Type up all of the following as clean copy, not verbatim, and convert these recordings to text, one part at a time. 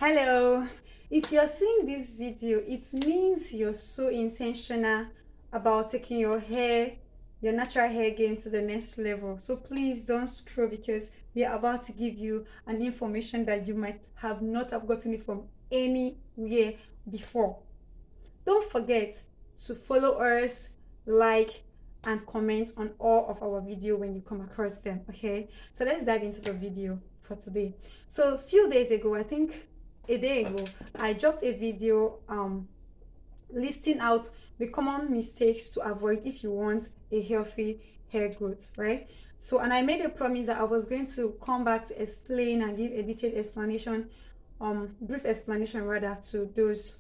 Hello. If you're seeing this video, it means you're so intentional about taking your natural hair game to the next level. So please don't scroll because we are about to give you an information that you might have not have gotten it from anywhere before. Don't forget to follow us, like, and comment on all of our video when you come across them. Okay, so let's dive into the video for today. So a few days ago, I think a day ago, I dropped a video listing out the common mistakes to avoid if you want a healthy hair growth, right? So, and I made a promise that I was going to come back to explain and give a detailed explanation, brief explanation rather, to those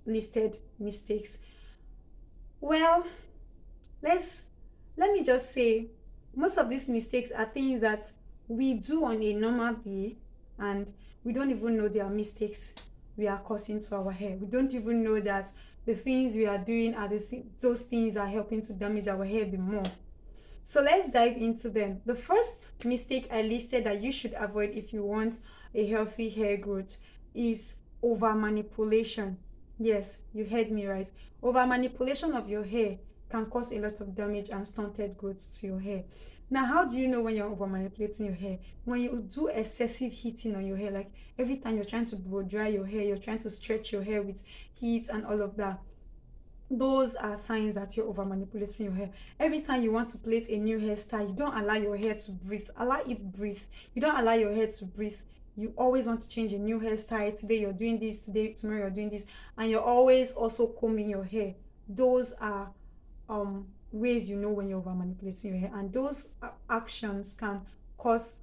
listed mistakes. Well, let me just say, most of these mistakes are things that we do on a normal day, and we don't even know they are mistakes we are causing to our hair. We don't even know that the things we are doing are those things are helping to damage our hair the more. So let's dive into them. The first mistake I listed that you should avoid if you want a healthy hair growth is over manipulation. Yes, you heard me right. Over manipulation of your hair can cause a lot of damage and stunted growth to your hair. Now, how do you know when you're over manipulating your hair? When you do excessive heating on your hair, like every time you're trying to blow dry your hair, you're trying to stretch your hair with heat and all of that. Those are signs that you're over manipulating your hair. Every time you want to plait a new hairstyle, you don't allow your hair to breathe. Allow it breathe. You don't allow your hair to breathe. You always want to change a new hairstyle. Today you're doing this, tomorrow you're doing this, and you're always also combing your hair. Those are ways you know when you're over manipulating your hair, and those actions can cause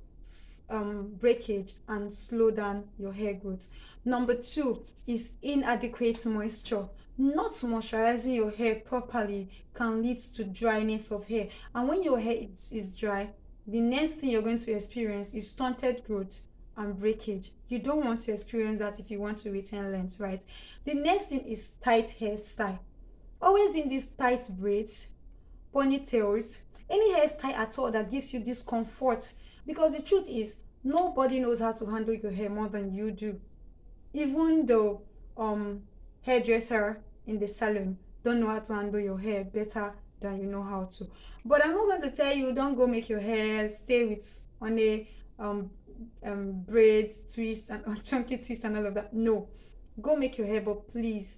breakage and slow down your hair growth. Number two is inadequate moisture. Not moisturizing your hair properly can lead to dryness of hair, and when your hair is dry, the next thing you're going to experience is stunted growth and breakage. You don't want to experience that if you want to retain length, right? The next thing is tight hairstyle. Always in these tight braids, ponytails, any hairstyle at all that gives you discomfort, because the truth is nobody knows how to handle your hair more than you do. Even though hairdresser in the salon don't know how to handle your hair better than you know how to. But I'm not going to tell you don't go make your hair stay with on a braid twist and chunky twist and all of that. No, go make your hair, but please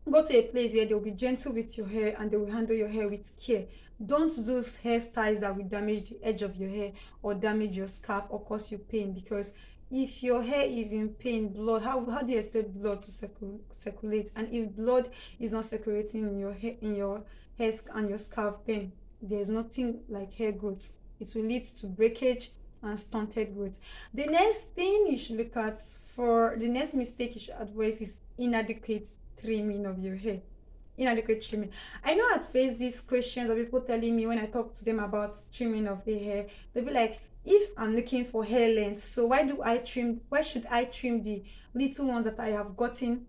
go to a place where they'll be gentle with your hair and they will handle your hair with care. Don't do hairstyles that will damage the edge of your hair or damage your scalp or cause you pain, because if your hair is in pain, blood, how do you expect blood to circulate? And if blood is not circulating in your hair and your scalp, then there's nothing like hair growth. It will lead to breakage and stunted growth. The next thing you should look at, for the next mistake you should avoid, is inadequate trimming of your hair. Inadequate trimming. I know I'd face these questions of people telling me when I talk to them about trimming of the hair, they'll be like, if I'm looking for hair length, so why should I trim the little ones that I have gotten?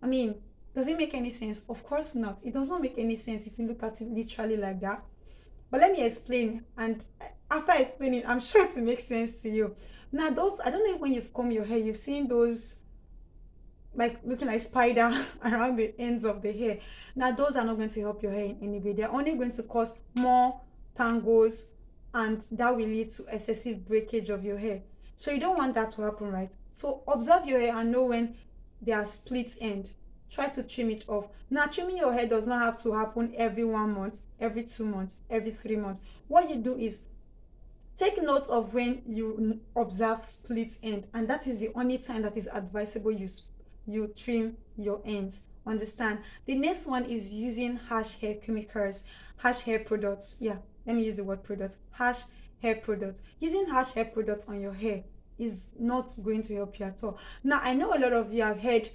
I mean, does it make any sense? Of course not. It does not make any sense if you look at it literally like that. But let me explain, and after explaining, I'm sure it will make sense to you. Now, those, I don't know if when you've combed your hair, you've seen those like looking like spider around the ends of the hair. Now, those are not going to help your hair in any way. They're only going to cause more tangles, and that will lead to excessive breakage of your hair. So you don't want that to happen, right? So observe your hair and know when they are split end. Try to trim it off. Now, trimming your hair does not have to happen every 1 month, every 2 months, every 3 months. What you do is take note of when you observe split end, and that is the only time that is advisable you trim your ends. Understand? The next one is using harsh hair chemicals, harsh hair products. Yeah, let me use the word product. Harsh hair products. Using harsh hair products on your hair is not going to help you at all. Now, I know a lot of you have heard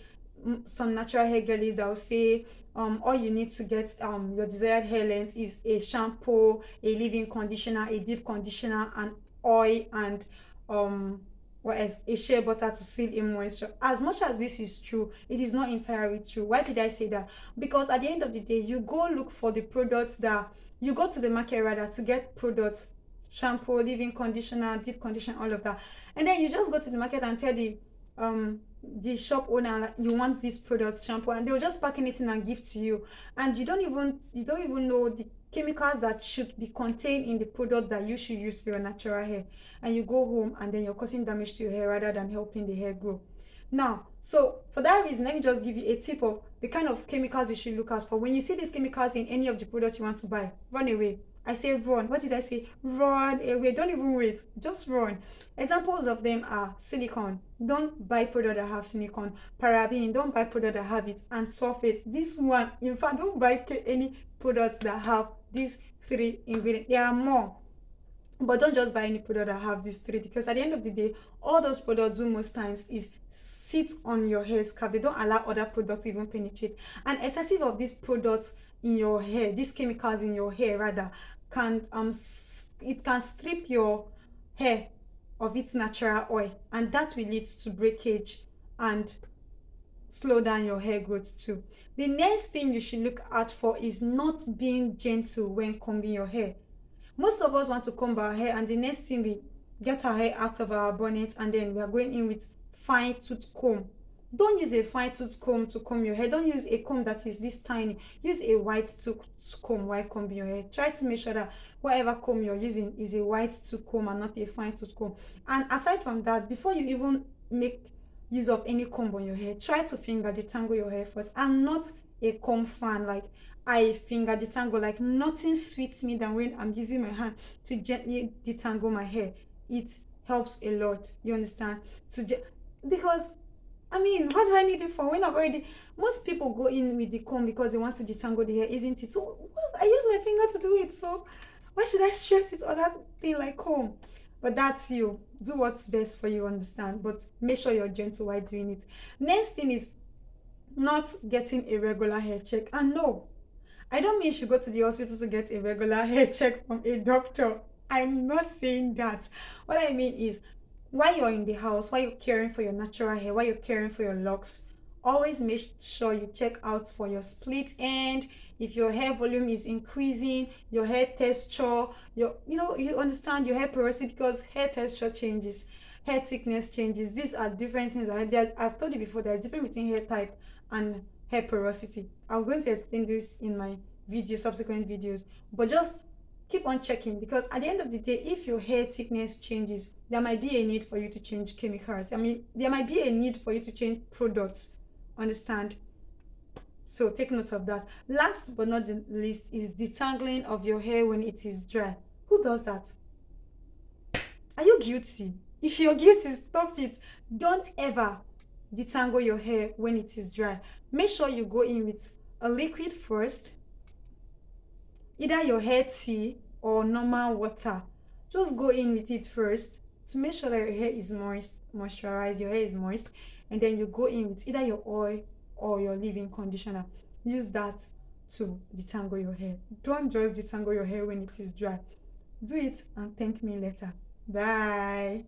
some natural hair girlies that will say all you need to get your desired hair length is a shampoo, a leave-in conditioner, a deep conditioner, and oil, and what else, a shea butter to seal in moisture. As much as this is true, it is not entirely true. Why did I say that? Because at the end of the day, you go look for the products that you go to the market rather to get products, shampoo, leave-in conditioner, deep conditioner, all of that, and then you just go to the market and tell the the shop owner, like, you want this product shampoo, and they'll just pack anything and give to you, and you don't even know the chemicals that should be contained in the product that you should use for your natural hair, and you go home and then you're causing damage to your hair rather than helping the hair grow. Now, so for that reason, let me just give you a tip of the kind of chemicals you should look out for. When you see these chemicals in any of the products you want to buy, run away. I say run. What did I say? Run away. Don't even wait. Just run. Examples of them are silicone. Don't buy product that have silicone. Paraben. Don't buy product that have it. And sulfate. This one, in fact, don't buy any products that have these three ingredients. There are more, but don't just buy any product that have these three, because at the end of the day, all those products do most times is sit on your hair scalp. They don't allow other products to even penetrate. And excessive of these products in your hair, these chemicals in your hair rather, can it can strip your hair of its natural oil, and that will lead to breakage and slow down your hair growth too. The next thing you should look out for is not being gentle when combing your hair. Most of us want to comb our hair, and the next thing we get our hair out of our bonnet, and then we are going in with fine tooth comb. Don't use a fine tooth comb to comb your hair. Don't use a comb that is this tiny. Use a white tooth comb while combing your hair. Try to make sure that whatever comb you're using is a white tooth comb and not a fine tooth comb. And aside from that, before you even make use of any comb on your hair, try to finger detangle your hair first. I'm not a comb fan. Like, I finger detangle, like nothing sweets me than when I'm using my hand to gently detangle my hair. It helps a lot. You understand? Because I mean, what do I need it for when I've already? Most people go in with the comb because they want to detangle the hair, isn't it? So well, I use my finger to do it. So why should I stress it or that thing like comb? But that's you. Do what's best for you, understand? But make sure you're gentle while doing it. Next thing is not getting a regular hair check. And no, I don't mean you should go to the hospital to get a regular hair check from a doctor. I'm not saying that. What I mean is, while you're in the house, while you're caring for your natural hair, while you're caring for your locks, always make sure you check out for your split end. If your hair volume is increasing, your hair texture, you understand your hair porosity, because hair texture changes, hair thickness changes. These are different things. I've told you before, there's difference between hair type and hair porosity. I'm going to explain this in my subsequent videos, but just keep on checking, because at the end of the day, if your hair thickness changes, there might be a need for you to change chemicals. I mean, there might be a need for you to change products. Understand? So take note of that. Last but not the least is detangling of your hair when it is dry. Who does that? Are you guilty? If you're guilty, stop it. Don't ever detangle your hair when it is dry. Make sure you go in with a liquid first, either your hair tea or normal water. Just go in with it first to make sure that your hair is moisturized, your hair is moist, and then you go in with either your oil or your leave-in conditioner. Use that to detangle your hair. Don't just detangle your hair when it is dry. Do it and thank me later. Bye.